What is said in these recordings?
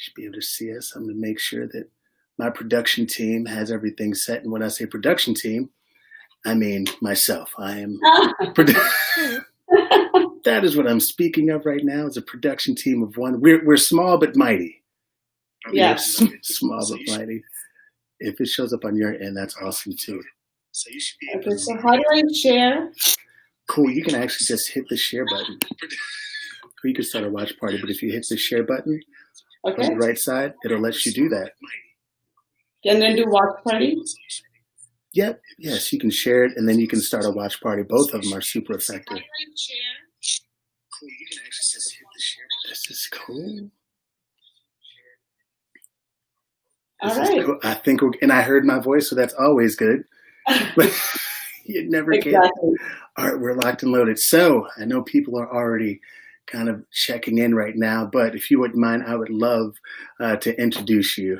should be able to see us. I'm going to make sure that my production team has everything set. And when I say production team, I mean myself. I am. That is what I'm speaking of right now. Is a production team of one. We're small but mighty. Yes, small but mighty. If it shows up on your end, that's awesome too. So you should be able to so how do I share? Cool. You can actually just hit the share button. Or you can start a watch party, but if you hit the share button on the right side, it'll let you do that. And then do watch party? Yep. Yes, you can share it, and then you can start a watch party. Both of them are super effective. Cool. You can actually just hit the share button. This is cool. All right. Cool. I think, and I heard my voice, so that's always good. But you never can. All right, we're locked and loaded. So I know people are already kind of checking in right now, but if you wouldn't mind, I would love to introduce you,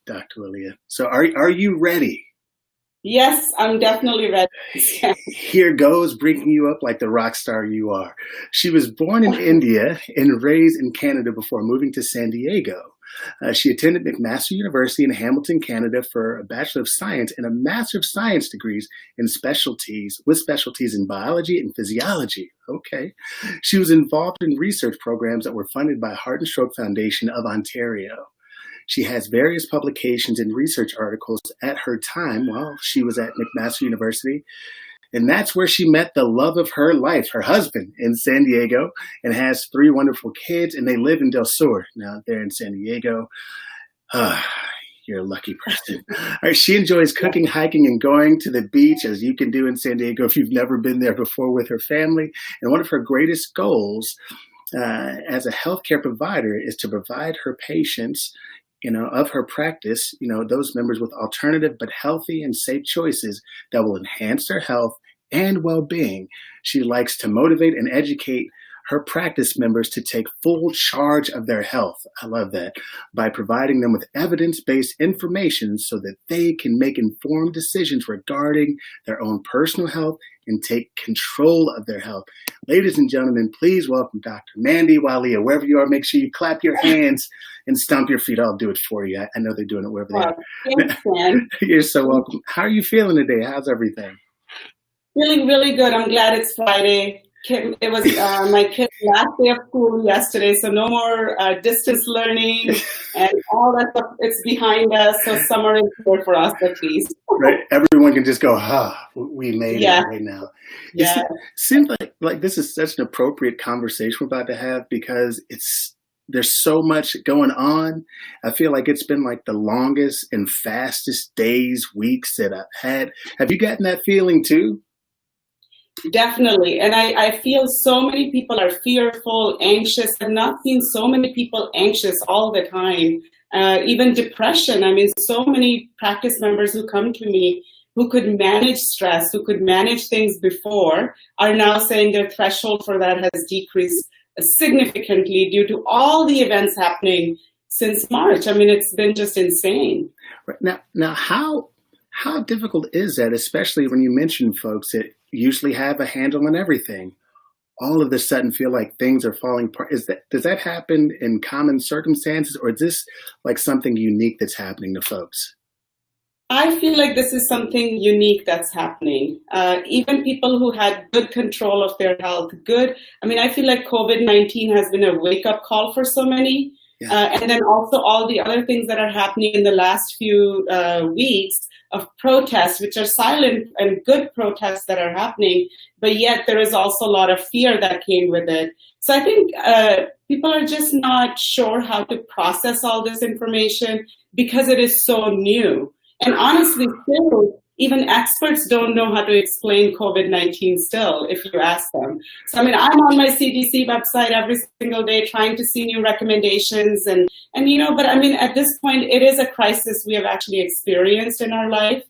Dr. Walia. So are you ready? Yes, I'm definitely ready. Here goes, bringing you up like the rock star you are. She was born in India and raised in Canada before moving to San Diego. She attended McMaster University in Hamilton, Canada for a Bachelor of Science and a Master of Science degrees with specialties in biology and physiology. Okay. She was involved in research programs that were funded by Heart and Stroke Foundation of Ontario. She has various publications and research articles at her time while she was at McMaster University. And that's where she met the love of her life, her husband, in San Diego, and has 3 wonderful kids, and they live in Del Sur. Now, they're in San Diego. You're a lucky person. All right, she enjoys cooking, hiking, and going to the beach, as you can do in San Diego if you've never been there before, with her family. And one of her greatest goals as a healthcare provider is to provide her patients of her practice, those members with alternative but healthy and safe choices that will enhance their health and well-being. She likes to motivate and educate her practice members to take full charge of their health. I love that. By providing them with evidence-based information so that they can make informed decisions regarding their own personal health and take control of their health. Ladies and gentlemen, please welcome Dr. Mandy Walia. Wherever you are, make sure you clap your hands and stomp your feet. I'll do it for you. I know they're doing it wherever they are. Thanks, man. You're so welcome. How are you feeling today? How's everything? Feeling really good. I'm glad it's Friday. It was my kid's last day of school yesterday, so no more distance learning and all that stuff. It's behind us, so summer is here for us at least. Right, everyone can just go, we made it right now. Yeah. It seems like this is such an appropriate conversation we're about to have because there's so much going on. I feel like it's been like the longest and fastest days, weeks that I've had. Have you gotten that feeling too? Definitely. And I feel so many people are fearful, anxious. I've not seen so many people anxious all the time. Even depression. I mean, so many practice members who come to me who could manage stress, who could manage things before, are now saying their threshold for that has decreased significantly due to all the events happening since March. I mean, it's been just insane. Right. Now, how difficult is that, especially when you mention folks that usually have a handle on everything, all of a sudden feel like things are falling apart? Does that happen in common circumstances, or is this like something unique that's happening to folks? I feel like this is something unique that's happening. Even people who had good control of their health, I feel like COVID-19 has been a wake-up call for so many. Yeah. And then also all the other things that are happening in the last few weeks of protests, which are silent and good protests that are happening, but yet there is also a lot of fear that came with it. So I think people are just not sure how to process all this information because it is so new. And honestly, still, even experts don't know how to explain COVID-19 still, if you ask them. So, I'm on my CDC website every single day trying to see new recommendations. But at this point, it is a crisis we have actually experienced in our life,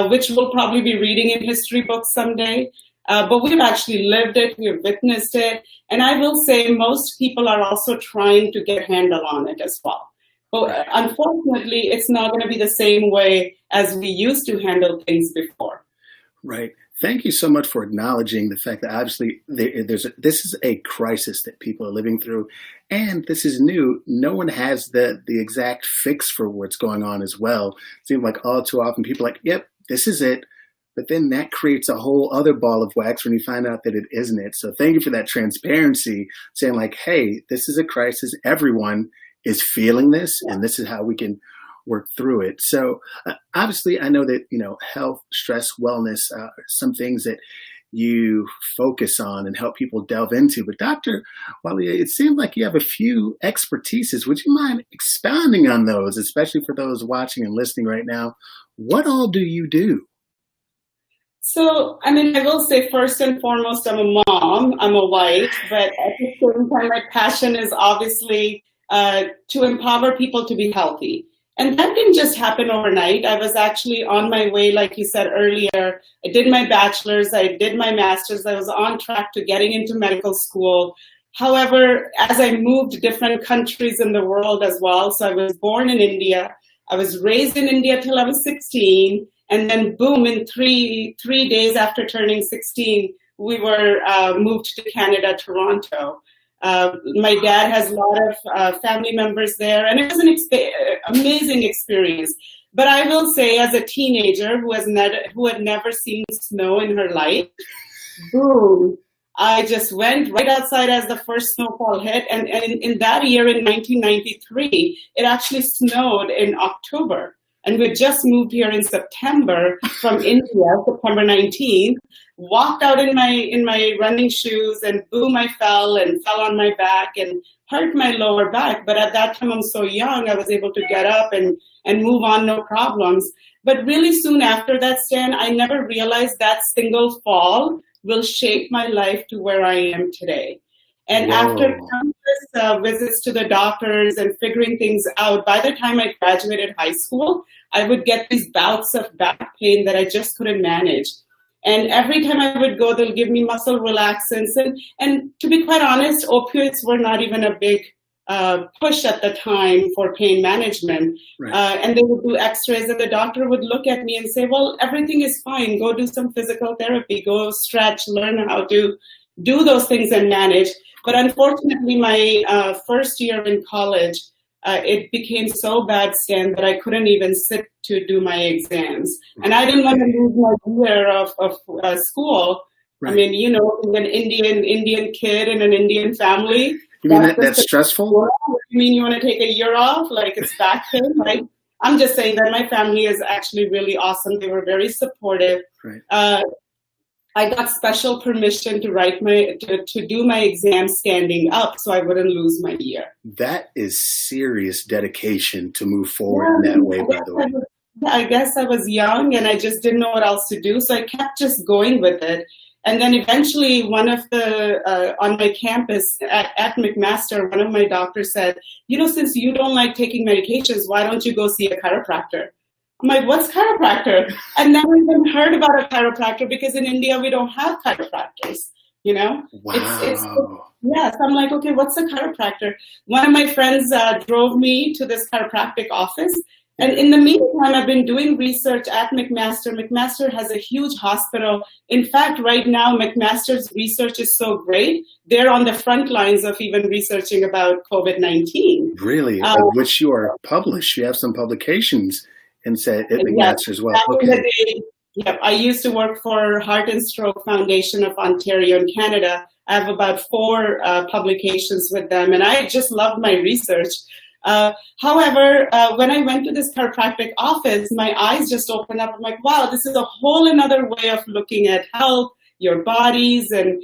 which we'll probably be reading in history books someday. But we've actually lived it, we've witnessed it. And I will say most people are also trying to get a handle on it as well. But unfortunately, it's not going to be the same way as we used to handle things before. Right. Thank you so much for acknowledging the fact that obviously this is a crisis that people are living through, and this is new. No one has the exact fix for what's going on as well. It seems like all too often people are like, "Yep, this is it," but then that creates a whole other ball of wax when you find out that it isn't it. So thank you for that transparency, saying like, "Hey, this is a crisis. Everyone is feeling this, and this is how we can work through it." So obviously, I know that health, stress, wellness are some things that you focus on and help people delve into. But Dr. Walia, it seemed like you have a few expertises. Would you mind expounding on those, especially for those watching and listening right now? What all do you do? So, I mean, I will say first and foremost, I'm a mom, I'm a wife, but at the same time, my passion is obviously to empower people to be healthy. And that didn't just happen overnight. I was actually on my way, like you said earlier. I did my bachelor's, I did my master's, I was on track to getting into medical school. However, as I moved different countries in the world as well, so I was born in India, I was raised in India till I was 16, and then boom, in three days after turning 16, we were moved to Canada, Toronto. My dad has a lot of family members there, and it was an amazing experience. But I will say, as a teenager who had never seen snow in her life, boom, I just went right outside as the first snowfall hit. And in that year, in 1993, it actually snowed in October. And we just moved here in September from India, September 19th. Walked out in my running shoes, and boom, I fell on my back and hurt my lower back. But at that time, I'm so young, I was able to get up and move on, no problems. But really soon after that, Stan, I never realized that single fall will shape my life to where I am today. And Whoa. After countless visits to the doctors and figuring things out, by the time I graduated high school, I would get these bouts of back pain that I just couldn't manage. And every time I would go, they'll give me muscle relaxants. And to be quite honest, opioids were not even a big push at the time for pain management. Right. And they would do x-rays, and the doctor would look at me and say, well, everything is fine. Go do some physical therapy. Go stretch, learn how to do those things and manage. But unfortunately, my first year in college, it became so bad, Stan, that I couldn't even sit to do my exams. And I didn't want to lose my year of school. Right. I mean, being an Indian kid in an Indian family. You mean that's stressful? You mean you want to take a year off? Like, it's back pain? Like, I'm just saying that my family is actually really awesome. They were very supportive. Right. I got special permission to do my exam standing up, so I wouldn't lose my year. That is serious dedication to move forward in that way, by the way. I guess I was young and I just didn't know what else to do, so I kept just going with it. And then eventually one of on my campus at McMaster, one of my doctors said, since you don't like taking medications, why don't you go see a chiropractor? I'm like, what's chiropractor? I've never even heard about a chiropractor because in India, we don't have chiropractors, Wow. So I'm like, okay, what's a chiropractor? One of my friends drove me to this chiropractic office. And in the meantime, I've been doing research at McMaster. McMaster has a huge hospital. In fact, right now, McMaster's research is so great. They're on the front lines of even researching about COVID-19. Really? Which you are published. You have some publications and said at McMaster as well. Okay. Yep, I used to work for Heart and Stroke Foundation of Ontario in Canada. I have about 4 publications with them, and I just love my research. However, when I went to this chiropractic office, my eyes just opened up. I'm like, wow, this is a whole another way of looking at health, your bodies, and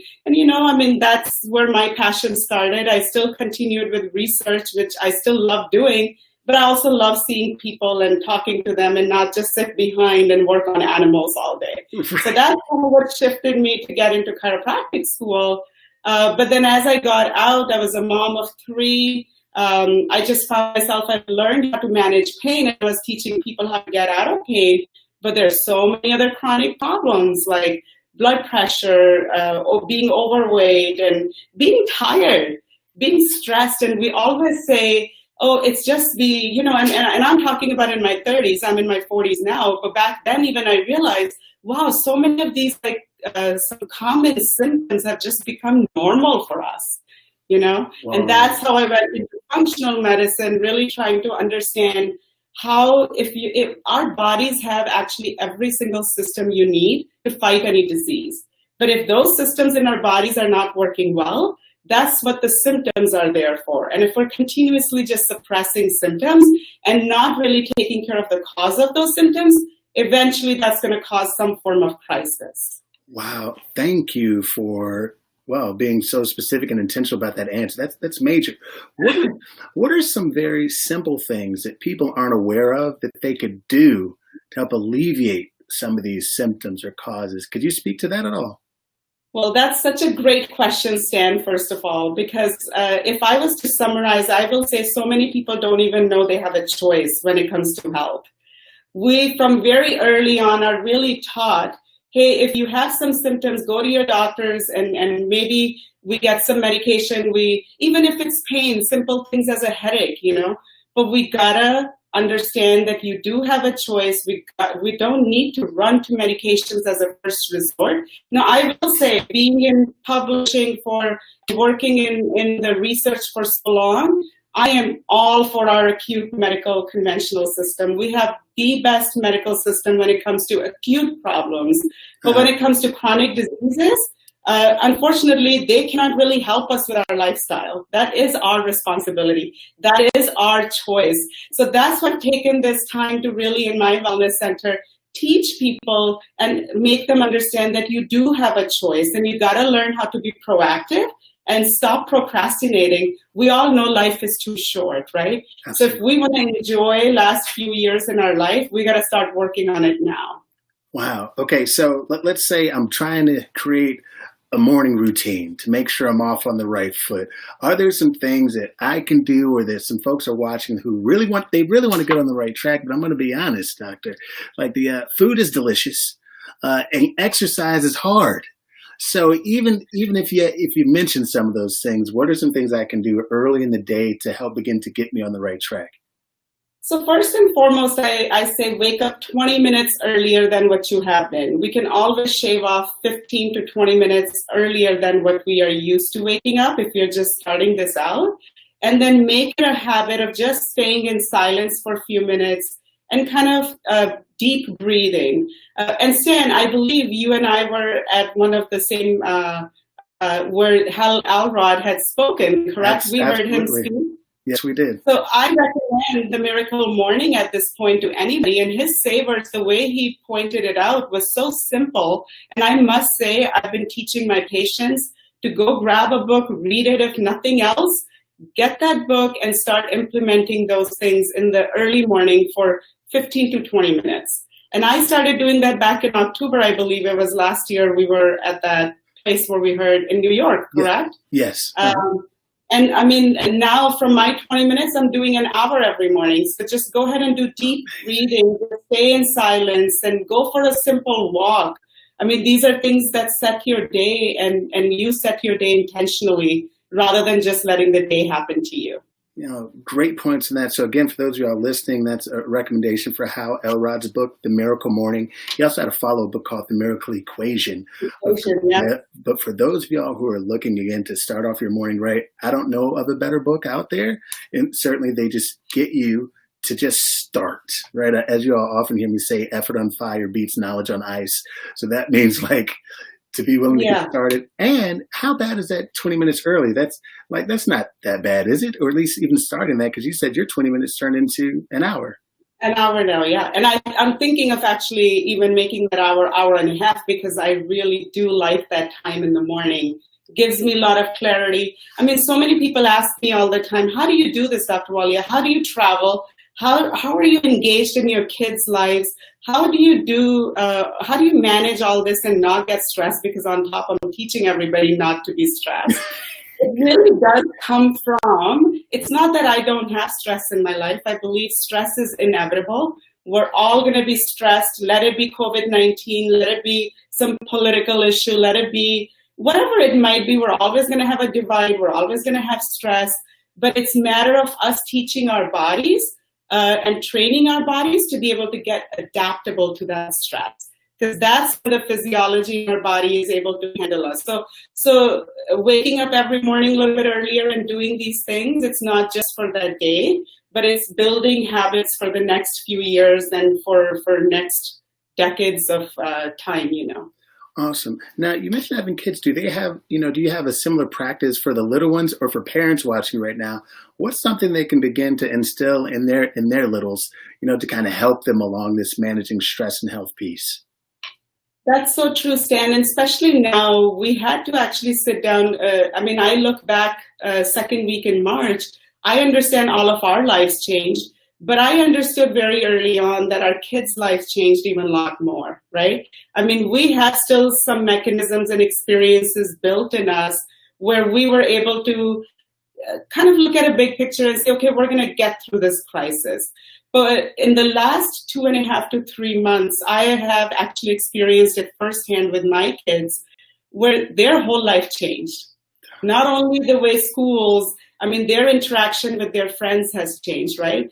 that's where my passion started. I still continued with research, which I still love doing. But I also love seeing people and talking to them and not just sit behind and work on animals all day. So that's kind of what shifted me to get into chiropractic school. But then as I got out, I was a mom of 3. I just found myself, I learned how to manage pain. And I was teaching people how to get out of pain. But there's so many other chronic problems like blood pressure, or being overweight, and being tired, being stressed. And we always say, oh, it's just and I'm talking about in my 30s, I'm in my 40s now, but back then even I realized, wow, so many of these like some common symptoms have just become normal for us, Wow. And that's how I went into functional medicine, really trying to understand how if our bodies have actually every single system you need to fight any disease. But if those systems in our bodies are not working well, that's what the symptoms are there for. And if we're continuously just suppressing symptoms and not really taking care of the cause of those symptoms, eventually that's going to cause some form of crisis. Wow. Thank you for being so specific and intentional about that answer. That's major. What are some very simple things that people aren't aware of that they could do to help alleviate some of these symptoms or causes? Could you speak to that at all? Well, that's such a great question, Stan, first of all, because if I was to summarize, I will say so many people don't even know they have a choice when it comes to health. We, from very early on, are really taught, hey, if you have some symptoms, go to your doctors and maybe we get some medication. Even if it's pain, simple things as a headache, but we gotta understand that you do have a choice. We don't need to run to medications as a first resort. Now, I will say, being in publishing working in the research for so long, I am all for our acute medical conventional system. We have the best medical system when it comes to acute problems. But when it comes to chronic diseases, unfortunately, they cannot really help us with our lifestyle. That is our responsibility. That is our choice. So that's what I've taken this time to really, in my wellness center, teach people and make them understand that you do have a choice and you got to learn how to be proactive and stop procrastinating. We all know life is too short, right? Absolutely. So if we want to enjoy last few years in our life, we got to start working on it now. Wow. Okay. So let's say I'm trying to create a morning routine to make sure I'm off on the right foot. Are there some things that I can do, or that some folks are watching who really want to get on the right track? But I'm going to be honest, doctor, like the food is delicious and exercise is hard. So even if you mention some of those things, what are some things I can do early in the day to help begin to get me on the right track? So first and foremost, I say wake up 20 minutes earlier than what you have been. We can always shave off 15 to 20 minutes earlier than what we are used to waking up if you're just starting this out. And then make it a habit of just staying in silence for a few minutes and kind of deep breathing. And Stan, I believe you and I were at one of the same, where Hal Elrod had spoken, correct? We heard him speak. Yes, we did. So I recommend the Miracle Morning at this point to anybody. And his savers, the way he pointed it out was so simple. And I must say, I've been teaching my patients to go grab a book, read it if nothing else, get that book and start implementing those things in the early morning for 15 to 20 minutes. And I started doing that back in October, I believe it was last year. We were at that place where we heard in New York, correct? Yes. And I mean, and now from my 20 minutes, I'm doing an hour every morning. So just go ahead and do deep breathing, stay in silence, and go for a simple walk. I mean, these are things that set your day, and you set your day intentionally rather than just letting the day happen to you. Great points in that. So again, for those of y'all listening, that's a recommendation for Hal Elrod's book, The Miracle Morning. He also had a follow-up book called The Miracle Equation. But for those of y'all who are looking again to start off your morning right, I don't know of a better book out there. And certainly they just get you to just start, right? As you all often hear me say, effort on fire beats knowledge on ice. So that means to be willing to get started. And how bad is that 20 minutes early? That's not that bad, is it? Or at least even starting that, because you said your 20 minutes turned into an hour. An hour now, yeah. And I'm thinking of actually even making that hour and a half, because I really do like that time in the morning. It gives me a lot of clarity. I mean, so many people ask me all the time, how do you do this, Dr. Walia? How do you travel? How are you engaged in your kids' lives? How do you manage all this and not get stressed? Because on top, I'm teaching everybody not to be stressed. It really does come from, it's not that I don't have stress in my life. I believe stress is inevitable. We're all going to be stressed. Let it be COVID-19. Let it be some political issue. Let it be whatever it might be. We're always going to have a divide. We're always going to have stress. But it's a matter of us teaching our bodies and training our bodies to be able to get adaptable to that stress. because that's when the physiology in our body is able to handle us. So waking up every morning a little bit earlier and doing these things, it's not just for that day, but it's building habits for the next few years and for next decades of time, Awesome. Now, you mentioned having kids. Do they have, do you have a similar practice for the little ones, or for parents watching right now? What's something they can begin to instill in their littles, to kind of help them along this managing stress and health piece? That's so true, Stan. And especially now, we had to actually sit down. I look back second week in March. I understand all of our lives changed. But I understood very early on that our kids' lives changed even a lot more, right? We had still some mechanisms and experiences built in us where we were able to kind of look at a big picture and say, okay, we're going to get through this crisis. But in the last 2.5 to 3 months, I have actually experienced it firsthand with my kids where their whole life changed. Not only the way schools, their interaction with their friends has changed, right?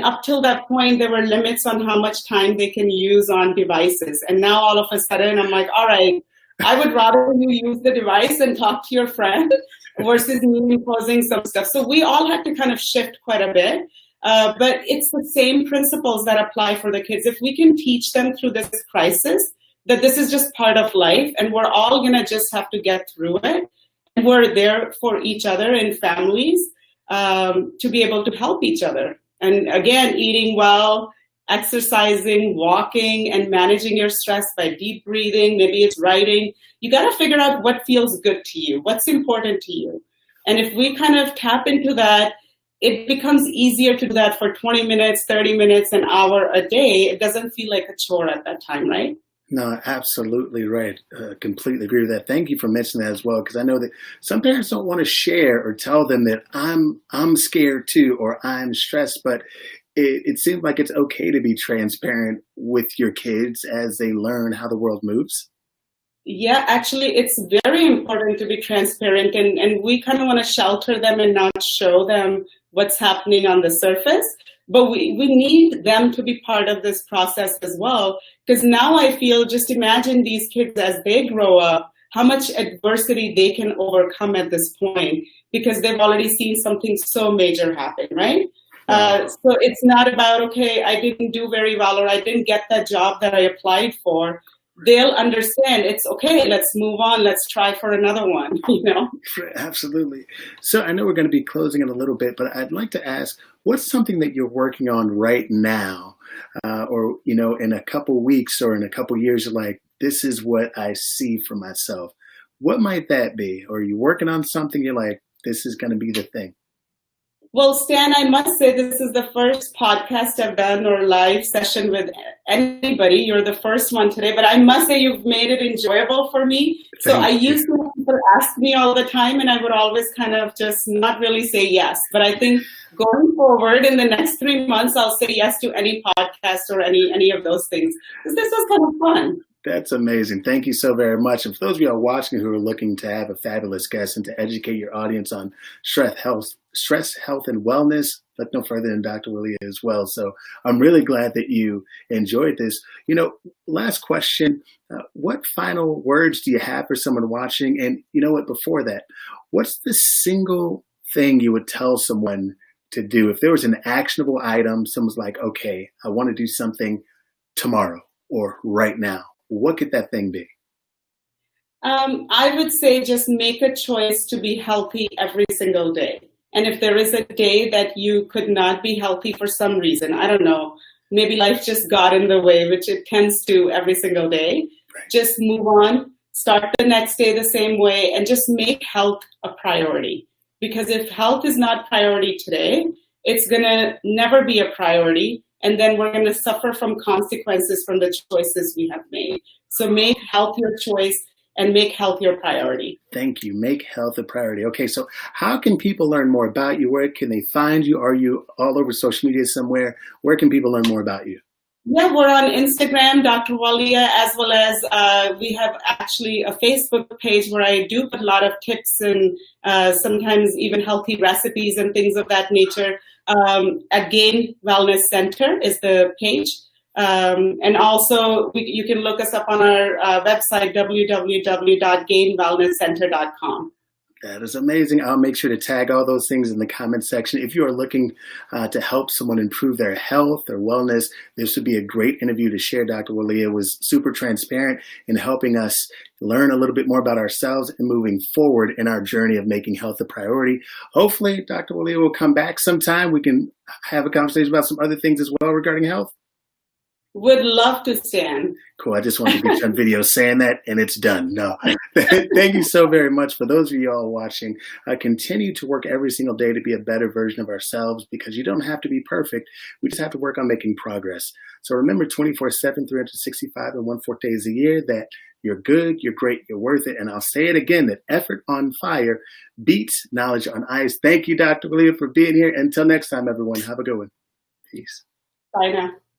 Up till that point, there were limits on how much time they can use on devices. And now all of a sudden, I'm like, all right, I would rather you use the device and talk to your friend versus me imposing some stuff. So we all had to kind of shift quite a bit. But it's the same principles that apply for the kids. If we can teach them through this crisis, that this is just part of life and we're all going to just have to get through it. And we're there for each other and families to be able to help each other. And again, eating well, exercising, walking, and managing your stress by deep breathing. Maybe it's writing. You got to figure out what feels good to you, what's important to you. And if we kind of tap into that, it becomes easier to do that for 20 minutes, 30 minutes, an hour a day. It doesn't feel like a chore at that time, right? No, absolutely right. Completely agree with that. Thank you for mentioning that as well, because I know that some parents don't want to share or tell them that I'm scared too, or I'm stressed, but it seems like it's okay to be transparent with your kids as they learn how the world moves. Yeah, actually, it's very important to be transparent, and we kind of want to shelter them and not show them what's happening on the surface. But we need them to be part of this process as well, because now I feel, just imagine these kids as they grow up, how much adversity they can overcome at this point, because they've already seen something so major happen, right? So it's not about, okay, I didn't do very well or I didn't get that job that I applied for. They'll understand it's okay, let's move on, let's try for another one, Absolutely. So I know we're going to be closing in a little bit, but I'd like to ask, what's something that you're working on right now, or, in a couple weeks or in a couple years, you're like, this is what I see for myself. What might that be? Or are you working on something you're like, this is going to be the thing? Well, Stan, I must say this is the first podcast I've done or live session with anybody. You're the first one today, but I must say you've made it enjoyable for me. So I used to have people ask me all the time and I would always kind of just not really say yes. But I think going forward in the next 3 months, I'll say yes to any podcast or any of those things, because this was kind of fun. That's amazing. Thank you so very much. And for those of you who are watching who are looking to have a fabulous guest and to educate your audience on stress, health, and wellness, look no further than Dr. Walia as well. So I'm really glad that you enjoyed this. Last question, what final words do you have for someone watching? And before that, what's the single thing you would tell someone to do? If there was an actionable item, someone's like, okay, I want to do something tomorrow or right now, what could that thing be? I would say just make a choice to be healthy every single day. And if there is a day that you could not be healthy for some reason, I don't know, maybe life just got in the way, which it tends to every single day, right. Just move on, start the next day the same way, and just make health a priority. Because if health is not priority today, it's going to never be a priority. And then we're going to suffer from consequences from the choices we have made. So make health your choice and make health your priority. Thank you. Make health a priority. Okay, so how can people learn more about you? Where can they find you? Are you all over social media somewhere? Where can people learn more about you? Yeah, we're on Instagram, Dr. Walia, as well as we have actually a Facebook page where I do put a lot of tips and sometimes even healthy recipes and things of that nature. At Gain Wellness Center is the page. And also, you can look us up on our website, www.gainwellnesscenter.com. That is amazing. I'll make sure to tag all those things in the comment section. If you are looking to help someone improve their health, their wellness, this would be a great interview to share. Dr. Walia was super transparent in helping us learn a little bit more about ourselves and moving forward in our journey of making health a priority. Hopefully, Dr. Walia will come back sometime. We can have a conversation about some other things as well regarding health. Would love to, Stan. Cool. I just wanted to get you on video saying that, and it's done. No, thank you so very much. For those of you all watching, continue to work every single day to be a better version of ourselves, because you don't have to be perfect. We just have to work on making progress. So remember 24/7, 365 and 1/4 days a year that you're good, you're great, you're worth it. And I'll say it again, that effort on fire beats knowledge on ice. Thank you, Dr. Walia, for being here. Until next time, everyone, have a good one. Peace. Bye now.